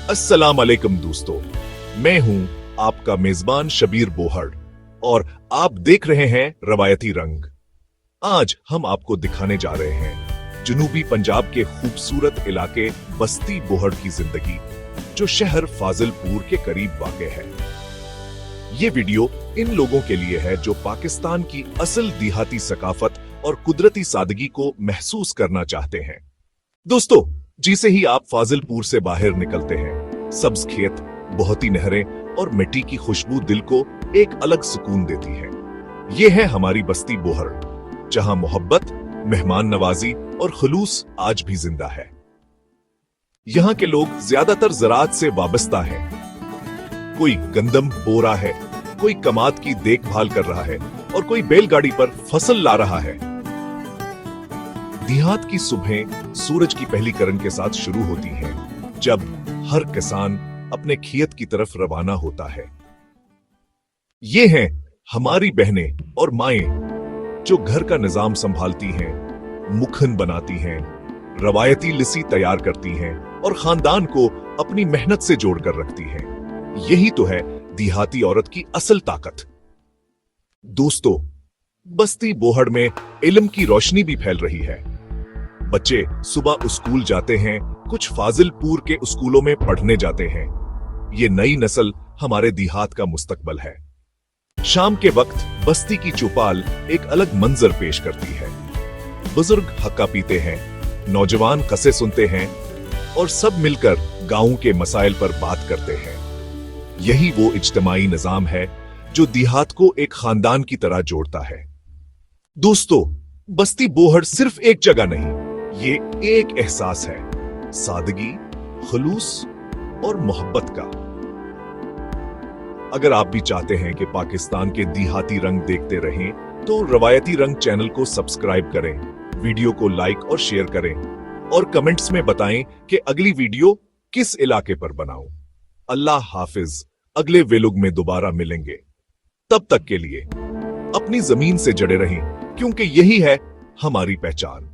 अस्सलाम अलैकुम दोस्तों, मैं हूं आपका मेजबान शबीर बोहड़ और आप देख रहे हैं रवायती रंग। आज हम आपको दिखाने जा रहे हैं जनूबी पंजाब के खूबसूरत इलाके बस्ती बोहड़ की जिंदगी, जो शहर फाजिलपुर के करीब वाक़ है। ये वीडियो इन लोगों के लिए है जो पाकिस्तान की असल देहाती सकाफत और कुदरती सादगी को महसूस करना चाहते हैं। दोस्तों, जिसे ही आप फाजिलपुर से बाहर निकलते हैं, सब्ज खेत, बहती नहरें और मिट्टी की खुशबू दिल को एक अलग सुकून देती है। ये है हमारी बस्ती बोहड़, जहां मोहब्बत, मेहमान नवाजी और खुलूस आज भी जिंदा है। यहाँ के लोग ज्यादातर ज़राअत से वाबस्ता है। कोई गंदम बो रहा है, कोई कमाद की देखभाल कर रहा है और कोई बैलगाड़ी पर फसल ला रहा है। देहात की सुबहें सूरज की पहली किरण के साथ शुरू होती हैं, जब हर किसान अपने खेत की तरफ रवाना होता है। ये हैं हमारी बहनें और माएं जो घर का निजाम संभालती हैं, मुखन बनाती हैं, रवायती लिसी तैयार करती हैं और खानदान को अपनी मेहनत से जोड़कर रखती हैं। यही तो है देहाती औरत की असल ताकत। दोस्तों, बस्ती बोहड़ में इल्म की रोशनी भी फैल रही है। बच्चे सुबह स्कूल जाते हैं, कुछ फाजिलपुर के स्कूलों में पढ़ने जाते हैं। ये नई नस्ल हमारे देहात का मुस्तकबल है। शाम के वक्त बस्ती की चौपाल एक अलग मंजर पेश करती है। बुजुर्ग हक्का पीते हैं, नौजवान कसे सुनते हैं और सब मिलकर गांव के मसाइल पर बात करते हैं। यही वो इज्तिमाई निजाम है जो देहात को एक खानदान की तरह जोड़ता है। दोस्तों, बस्ती बोहड़ सिर्फ एक जगह नहीं, ये एक एहसास है, सादगी, खुलूस और मोहब्बत का। अगर आप भी चाहते हैं कि पाकिस्तान के देहाती रंग देखते रहें, तो रवायती रंग चैनल को सब्सक्राइब करें, वीडियो को लाइक और शेयर करें और कमेंट्स में बताएं कि अगली वीडियो किस इलाके पर बनाऊं। अल्लाह हाफिज, अगले व्लॉग में दोबारा मिलेंगे। तब तक के लिए अपनी जमीन से जड़े रहें, क्योंकि यही है हमारी पहचान।